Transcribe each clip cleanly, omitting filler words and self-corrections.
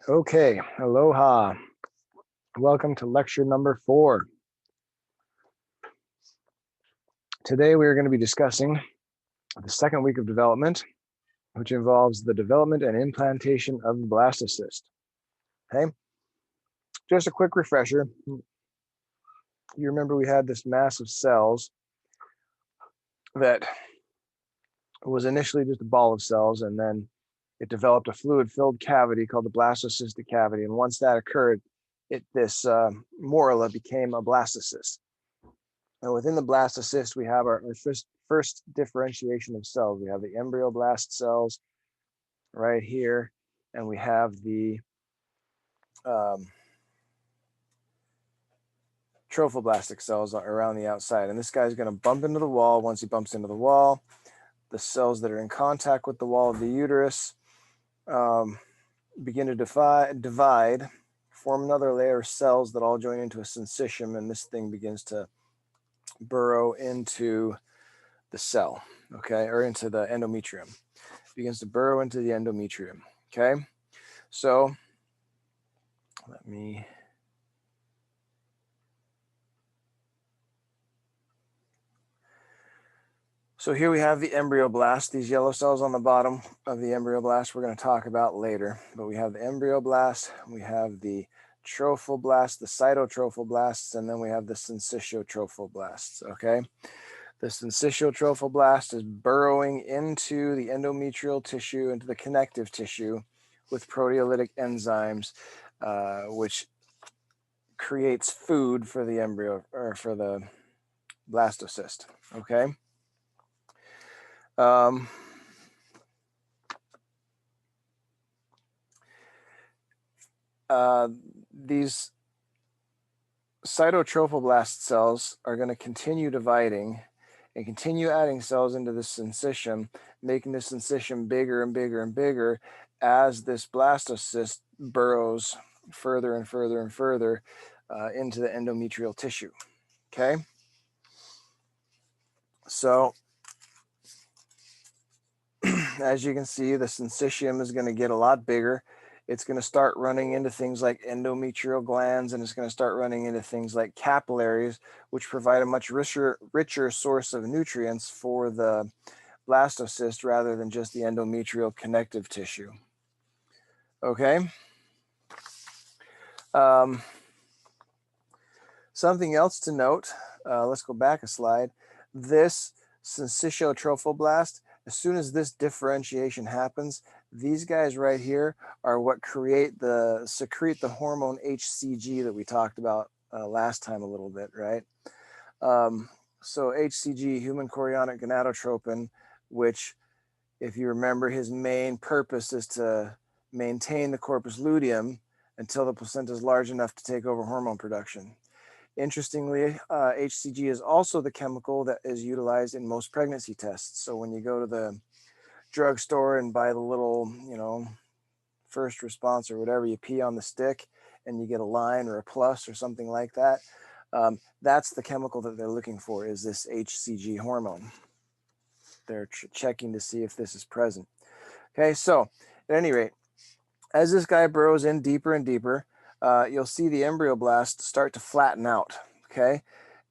Okay, aloha. Welcome to lecture number 4. Today we are going to be discussing the second week of development, which involves the development and implantation of the blastocyst. Okay, just a quick refresher. You remember we had this mass of cells that was initially just a ball of cells, and then it developed a fluid-filled cavity called the blastocystic cavity. And once that occurred, this morula became a blastocyst. And within the blastocyst, we have our first differentiation of cells. We have the embryoblast cells right here, and we have the trophoblastic cells around the outside. And this guy's going to bump into the wall. Once he bumps into the wall, the cells that are in contact with the wall of the uterus begin to divide, form another layer of cells that all join into a syncytium, and this thing begins to burrow into the cell, okay, or into the endometrium. It begins to burrow into the endometrium, okay? So let me So here we have the embryoblast. These yellow cells on the bottom of the embryoblast we're going to talk about later. But we have the embryoblast, we have the trophoblast, the cytotrophoblasts, and then we have the syncytiotrophoblasts, okay? The syncytiotrophoblaст is burrowing into the endometrial tissue, into the connective tissue with proteolytic enzymes, which creates food for the embryo, or for the blastocyst, okay? These cytotrophoblast cells are going to continue dividing and continue adding cells into the syncytium, making the syncytium bigger and bigger and bigger as this blastocyst burrows further and further and further into the endometrial tissue, okay? So as you can see, the syncytium is going to get a lot bigger. It's going to start running into things like endometrial glands, and it's going to start running into things like capillaries, which provide a much richer source of nutrients for the blastocyst rather than just the endometrial connective tissue. Okay. Something else to note, let's go back a slide. This syncytiotrophoblast, as soon as this differentiation happens, these guys right here are what secrete the hormone HCG that we talked about last time a little bit, right? So HCG, human chorionic gonadotropin, which, if you remember, his main purpose is to maintain the corpus luteum until the placenta is large enough to take over hormone production. Interestingly, HCG is also the chemical that is utilized in most pregnancy tests. So when you go to the drugstore and buy the little, first response or whatever, you pee on the stick and you get a line or a plus or something like that. That's the chemical that they're looking for, is this HCG hormone. They're checking to see if this is present. Okay, so at any rate, as this guy burrows in deeper and deeper, you'll see the embryoblast start to flatten out, okay?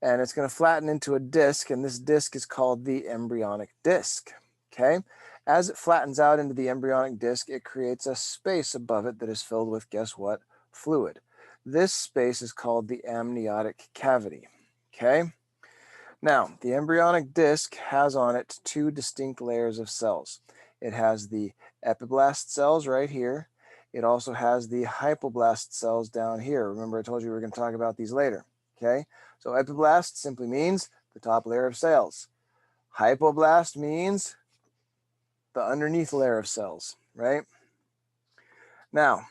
And it's going to flatten into a disc, and this disc is called the embryonic disc, okay? As it flattens out into the embryonic disc, it creates a space above it that is filled with, guess what? Fluid. This space is called the amniotic cavity, okay? Now, the embryonic disc has on it two distinct layers of cells. It has the epiblast cells right here. It also has the hypoblast cells down here. Remember, I told you we were going to talk about these later, okay? So epiblast simply means the top layer of cells. Hypoblast means the underneath layer of cells, right? Now,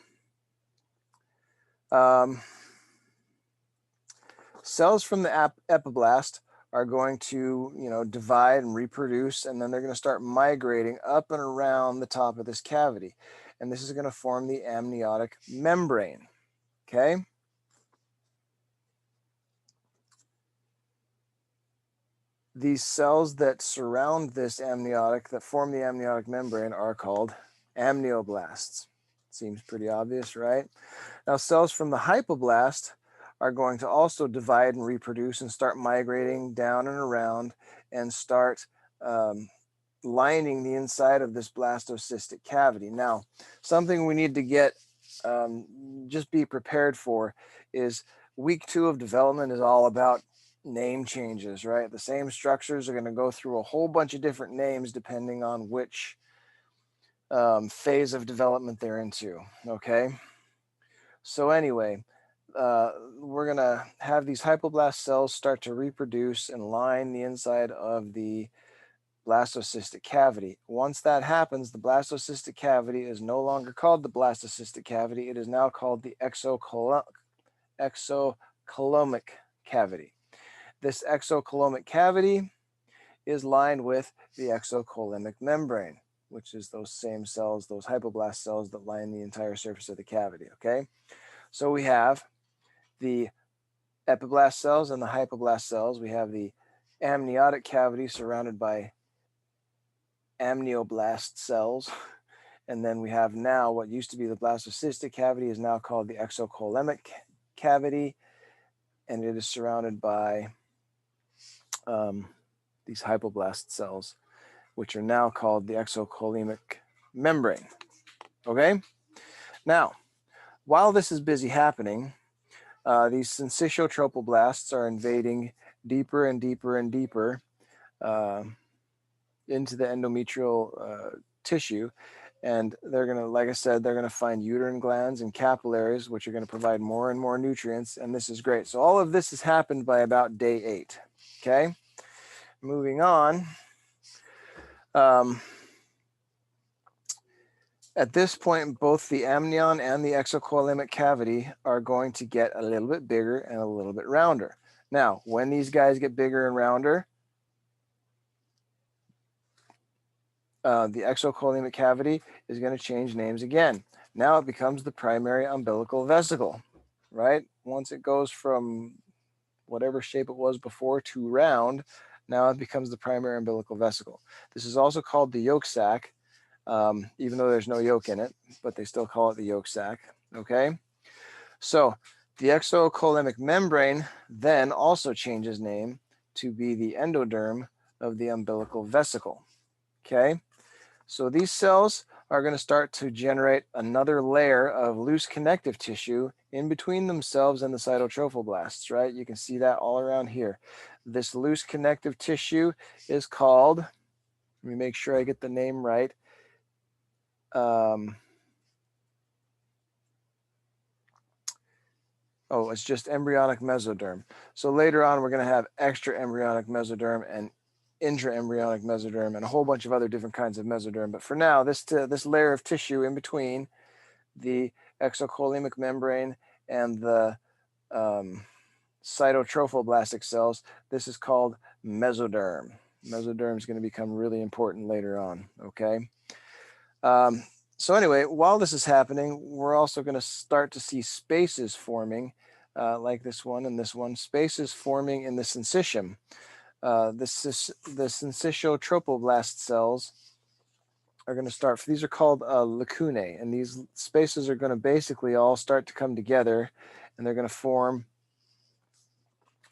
cells from the epiblast are going to, divide and reproduce, and then they're going to start migrating up and around the top of this cavity. And this is going to form the amniotic membrane, okay? These cells that surround this amniotic, that form the amniotic membrane, are called amnioblasts, Seems pretty obvious, right? Now, cells from the hypoblast are going to also divide and reproduce and start migrating down and around and start lining the inside of this blastocystic cavity. Now, something we need to get, just be prepared for, is week 2 of development is all about name changes, right? The same structures are going to go through a whole bunch of different names depending on which phase of development they're into, okay? So anyway, we're going to have these hypoblast cells start to reproduce and line the inside of the blastocystic cavity. Once that happens, the blastocystic cavity is no longer called the blastocystic cavity. It is now called the exocoelomic cavity. This exocoelomic cavity is lined with the exocoelomic membrane, which is those same cells, those hypoblast cells that line the entire surface of the cavity, okay? So we have the epiblast cells and the hypoblast cells. We have the amniotic cavity surrounded by amnioblast cells. And then we have now what used to be the blastocystic cavity is now called the exocoelomic cavity. And it is surrounded by these hypoblast cells, which are now called the exocoelomic membrane. Okay? Now, while this is busy happening, these syncytiotrophoblasts are invading deeper and deeper and deeper into the endometrial tissue. And they're going to, like I said, they're going to find uterine glands and capillaries, which are going to provide more and more nutrients. And this is great. So all of this has happened by about day 8. Okay. Moving on. At this point, both the amnion and the exocoelomic cavity are going to get a little bit bigger and a little bit rounder. Now, when these guys get bigger and rounder, the exocoelomic cavity is going to change names again. Now it becomes the primary umbilical vesicle, right? Once it goes from whatever shape it was before to round, now it becomes the primary umbilical vesicle. This is also called the yolk sac, even though there's no yolk in it, but they still call it the yolk sac, okay? So the exocoelomic membrane then also changes name to be the endoderm of the umbilical vesicle, okay? So these cells are going to start to generate another layer of loose connective tissue in between themselves and the cytotrophoblasts, right? You can see that all around here. This loose connective tissue is called, let me make sure I get the name right. It's just embryonic mesoderm. So later on, we're going to have extra embryonic mesoderm and intraembryonic mesoderm and a whole bunch of other different kinds of mesoderm. But for now, this layer of tissue in between the exocoelomic membrane and the cytotrophoblastic cells, this is called mesoderm. Mesoderm is going to become really important later on, okay? So anyway, while this is happening, we're also going to start to see spaces forming, like this one and this one, spaces forming in the syncytium. The syncytiotropoblast cells are going to start, these are called lacunae, and these spaces are going to basically all start to come together, and they're going to form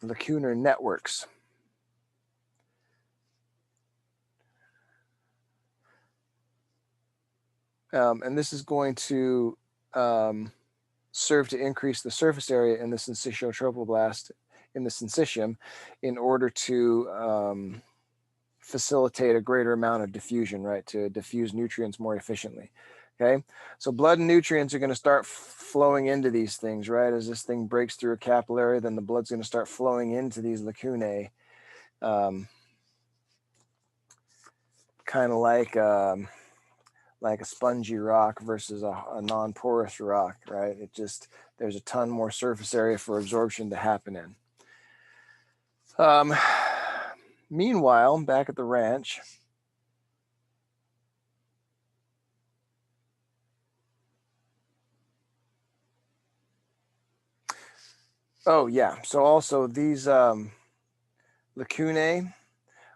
lacunar networks. And this is going to serve to increase the surface area in the syncytiotropoblast, in the syncytium, in order to facilitate a greater amount of diffusion, right? To diffuse nutrients more efficiently. Okay, so blood and nutrients are going to start flowing into these things, right? As this thing breaks through a capillary, then the blood's going to start flowing into these lacunae, kind of like a spongy rock versus a non-porous rock, right? It just, there's a ton more surface area for absorption to happen in. Meanwhile, back at the ranch, oh yeah, so also these lacunae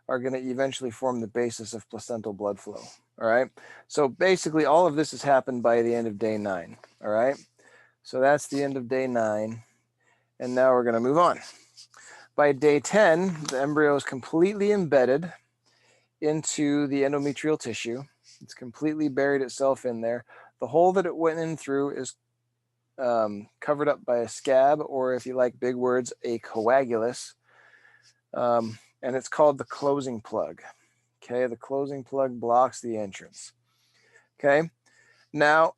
are going to eventually form the basis of placental blood flow, All right. So basically all of this has happened by the end of day 9. All right. So that's the end of day 9. And now we're going to move on. By day 10, the embryo is completely embedded into the endometrial tissue. It's completely buried itself in there. The hole that it went in through is covered up by a scab, or if you like big words, a coagulus. And it's called the closing plug. Okay, the closing plug blocks the entrance. Okay, now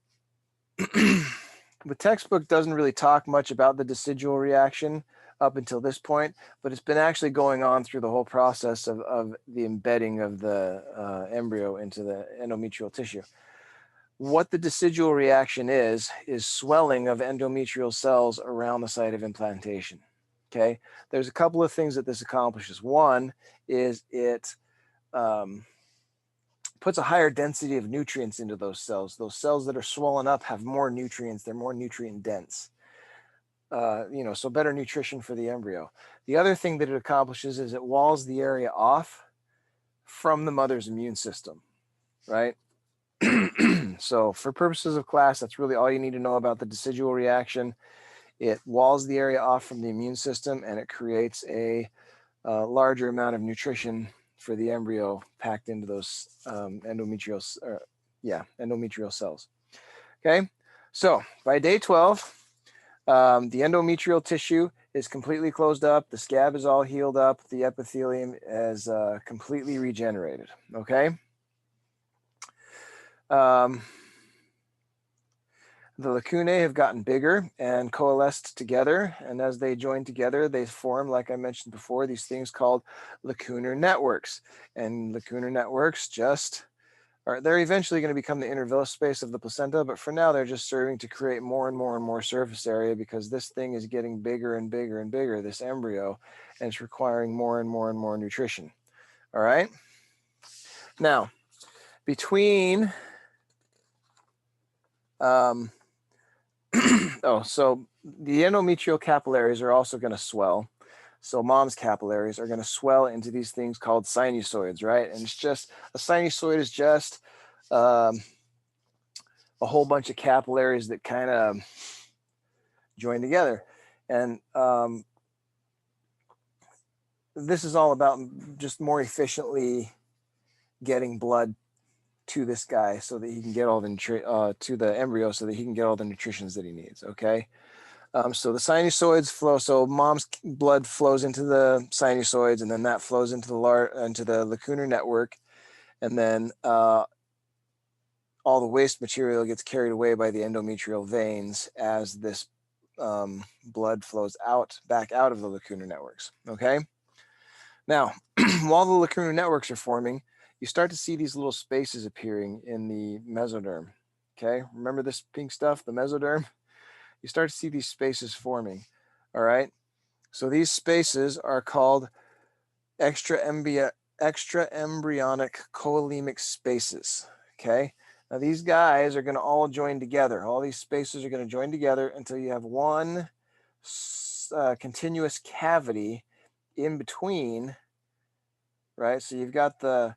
the textbook doesn't really talk much about the decidual reaction up until this point, but it's been actually going on through the whole process of the embedding of the embryo into the endometrial tissue. What the decidual reaction is swelling of endometrial cells around the site of implantation. Okay, there's a couple of things that this accomplishes. One is it puts a higher density of nutrients into those cells. Those cells that are swollen up have more nutrients. They're more nutrient dense. So better nutrition for the embryo. The other thing that it accomplishes is it walls the area off from the mother's immune system, right? So for purposes of class, that's really all you need to know about the decidual reaction. It walls the area off from the immune system, and it creates a larger amount of nutrition for the embryo packed into those endometrial cells. Okay, so by day 12, the endometrial tissue is completely closed up. The scab is all healed up. The epithelium is completely regenerated. Okay. The lacunae have gotten bigger and coalesced together. And as they join together, they form, like I mentioned before, these things called lacunar networks. And lacunar networks they're eventually going to become the inner villus space of the placenta, but for now they're just serving to create more and more and more surface area because this thing is getting bigger and bigger and bigger, this embryo, and it's requiring more and more and more nutrition. All right. Now, between so the endometrial capillaries are also going to swell. So mom's capillaries are going to swell into these things called sinusoids, right? And it's just, a sinusoid is just a whole bunch of capillaries that kind of join together. And this is all about just more efficiently getting blood to this guy so that he can get all the to the embryo so that he can get all the nutritions that he needs. Okay. So the sinusoids flow. So mom's blood flows into the sinusoids, and then that flows into the lacunar network, and then all the waste material gets carried away by the endometrial veins as this blood flows back out of the lacunar networks. Okay. Now, while the lacunar networks are forming, you start to see these little spaces appearing in the mesoderm. Okay. Remember this pink stuff, the mesoderm? You start to see these spaces forming. All right. So these spaces are called extraembryonic coelemic spaces. Okay. Now these guys are going to all join together. All these spaces are going to join together until you have one continuous cavity in between, right? So you've got the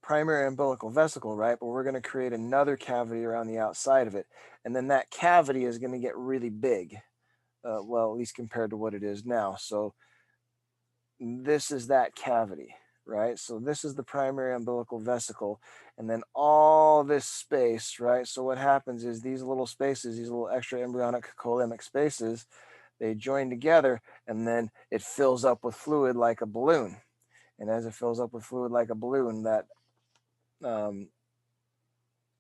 primary umbilical vesicle, right? But we're going to create another cavity around the outside of it. And then that cavity is going to get really big. Well, at least compared to what it is now. So this is that cavity, right? So this is the primary umbilical vesicle, and then all this space, right? So what happens is these little spaces, these little extra embryonic coelemic spaces, they join together, and then it fills up with fluid like a balloon. And as it fills up with fluid like a balloon, that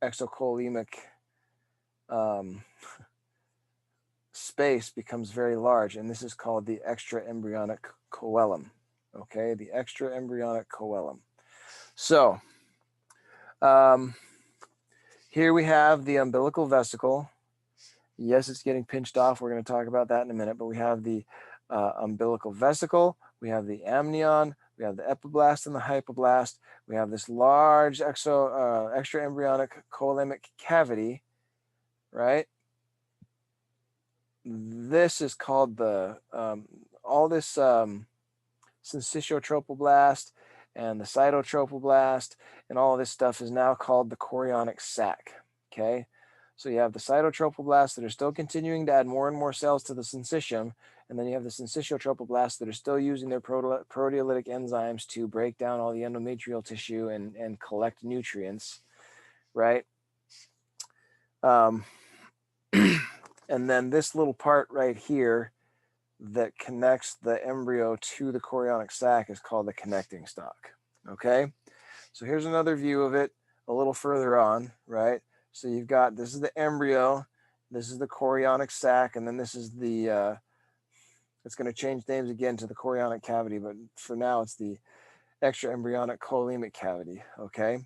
exocoelemic space becomes very large, and this is called the extraembryonic coelom. Okay, the extraembryonic coelom. So here we have the umbilical vesicle. Yes, it's getting pinched off. We're going to talk about that in a minute, but we have the umbilical vesicle, we have the amnion, we have the epiblast and the hypoblast. We have this large extraembryonic coelemic cavity, right? This is called all this syncytiotrophoblast and the cytotrophoblast, and all of this stuff is now called the chorionic sac. Okay, so you have the cytotrophoblasts that are still continuing to add more and more cells to the syncytium, and then you have the syncytiotrophoblasts that are still using their proteolytic enzymes to break down all the endometrial tissue and collect nutrients, right? And then this little part right here that connects the embryo to the chorionic sac is called the connecting stalk. Okay, so here's another view of it a little further on, right? So you've got, this is the embryo, this is the chorionic sac, and then this is the, it's going to change names again to the chorionic cavity, but for now it's the extraembryonic coelemic cavity, okay?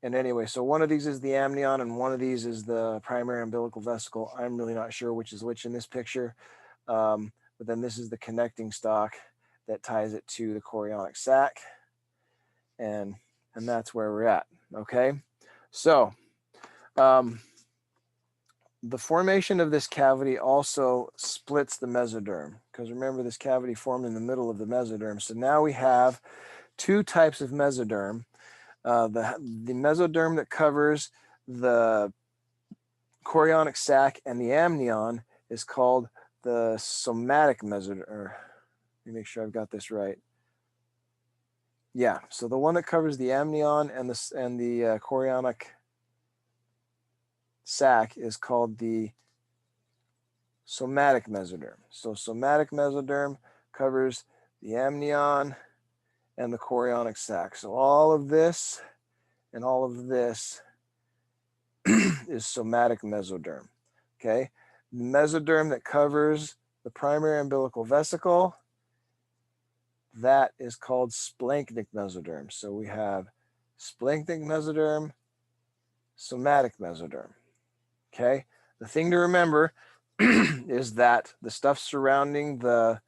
And anyway, so one of these is the amnion and one of these is the primary umbilical vesicle. I'm really not sure which is which in this picture, but then this is the connecting stalk that ties it to the chorionic sac, and that's where we're at, okay? So the formation of this cavity also splits the mesoderm, because remember, this cavity formed in the middle of the mesoderm. So now we have two types of mesoderm. The mesoderm that covers the chorionic sac and the amnion is called the somatic mesoderm. Let me make sure I've got this right. Yeah, so the one that covers the amnion and the chorionic sac is called the somatic mesoderm. So somatic mesoderm covers the amnion and the chorionic sac. So all of this and all of this is somatic mesoderm. Okay, the mesoderm that covers the primary umbilical vesicle, that is called splanchnic mesoderm. So we have splanchnic mesoderm, somatic mesoderm. Okay, the thing to remember is that the stuff surrounding the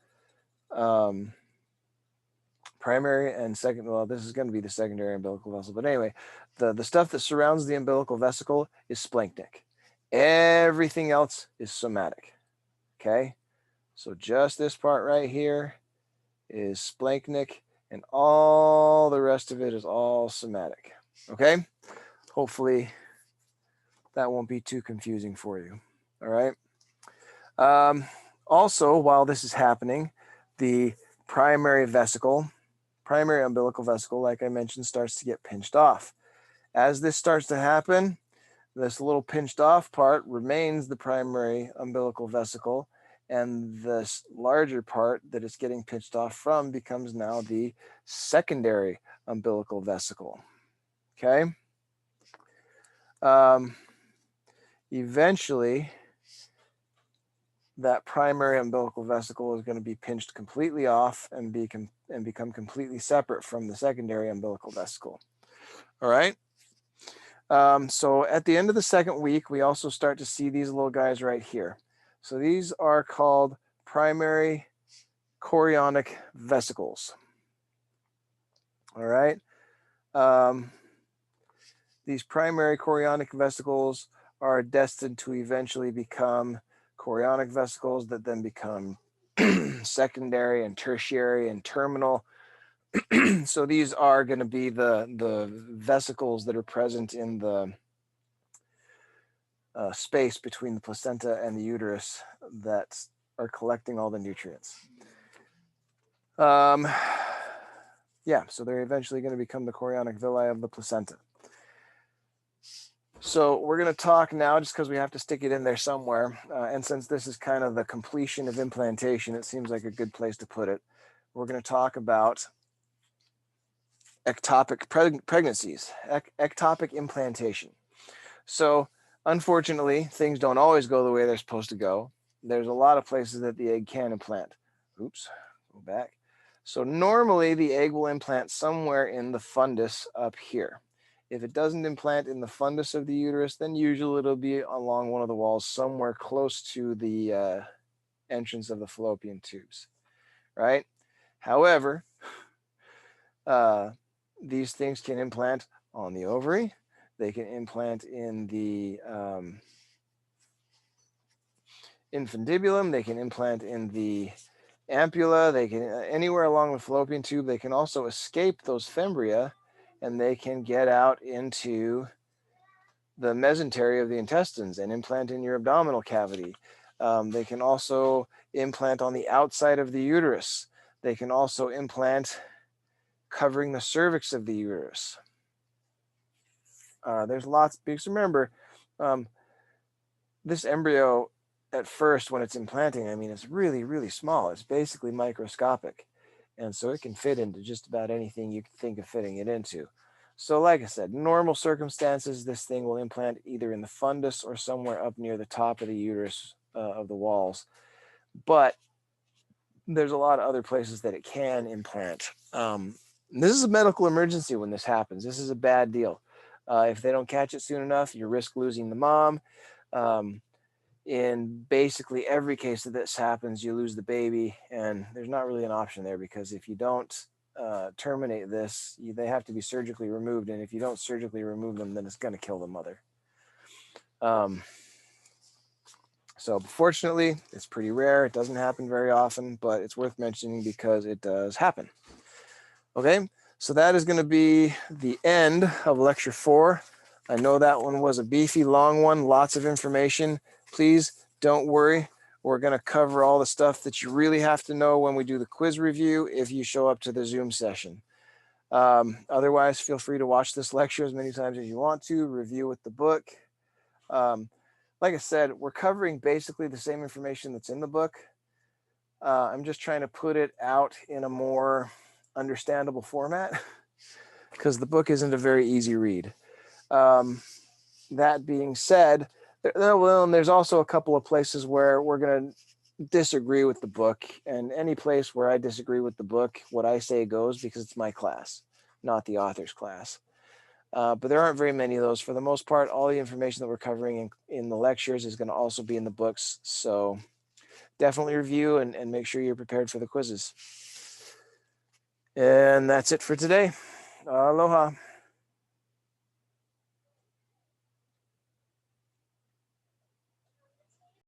primary and second, well, this is going to be the secondary umbilical vesicle, but anyway, the stuff that surrounds the umbilical vesicle is splanchnic. Everything else is somatic. Okay, so just this part right here is splanchnic, and all the rest of it is all somatic. Okay, hopefully that won't be too confusing for you. All right. Also, while this is happening, the primary umbilical vesicle, like I mentioned, starts to get pinched off. As this starts to happen, this little pinched off part remains the primary umbilical vesicle, and this larger part that it's getting pinched off from becomes now the secondary umbilical vesicle. Okay. Eventually, that primary umbilical vesicle is going to be pinched completely off and become completely separate from the secondary umbilical vesicle. All right. So at the end of the second week, we also start to see these little guys right here. So these are called primary chorionic vesicles. All right. These primary chorionic vesicles are destined to eventually become chorionic vesicles that then become secondary and tertiary and terminal. So these are going to be the vesicles that are present in the space between the placenta and the uterus that are collecting all the nutrients. Yeah, so they're eventually going to become the chorionic villi of the placenta. So we're going to talk now, just because we have to stick it in there somewhere, and since this is kind of the completion of implantation, it seems like a good place to put it. We're going to talk about ectopic pregnancies, ectopic implantation. So unfortunately, things don't always go the way they're supposed to go. There's a lot of places that the egg can implant. Oops, go back. So normally the egg will implant somewhere in the fundus up here. If it doesn't implant in the fundus of the uterus, then usually it'll be along one of the walls somewhere close to the entrance of the fallopian tubes, right? However, these things can implant on the ovary. They can implant in the infundibulum. They can implant in the ampulla, they can anywhere along the fallopian tube. They can also escape those fimbria, and they can get out into the mesentery of the intestines and implant in your abdominal cavity. They can also implant on the outside of the uterus. They can also implant covering the cervix of the uterus. There's lots, because remember, this embryo at first, when it's implanting, I mean, it's really, really small. It's basically microscopic. And so it can fit into just about anything you can think of fitting it into. So like I said, normal circumstances, this thing will implant either in the fundus or somewhere up near the top of the uterus of the walls. But there's a lot of other places that it can implant. This is a medical emergency when this happens. This is a bad deal. If they don't catch it soon enough, you risk losing the mom. In basically every case that this happens, you lose the baby, and there's not really an option there, because if you don't terminate this, they have to be surgically removed, and if you don't surgically remove them, then it's going to kill the mother. So fortunately, it's pretty rare. It doesn't happen very often, but it's worth mentioning because it does happen. Okay, so that is going to be the end of lecture 4. I know that one was a beefy, long one, lots of information. Please don't worry. We're going to cover all the stuff that you really have to know when we do the quiz review if you show up to the Zoom session. Otherwise, feel free to watch this lecture as many times as you want to, review with the book. Like I said, we're covering basically the same information that's in the book. I'm just trying to put it out in a more understandable format because the book isn't a very easy read. That being said, there's also a couple of places where we're going to disagree with the book, and any place where I disagree with the book, what I say goes, because it's my class, not the author's class. But there aren't very many of those. For the most part, all the information that we're covering in the lectures is going to also be in the books. So definitely review and make sure you're prepared for the quizzes. And that's it for today. Aloha.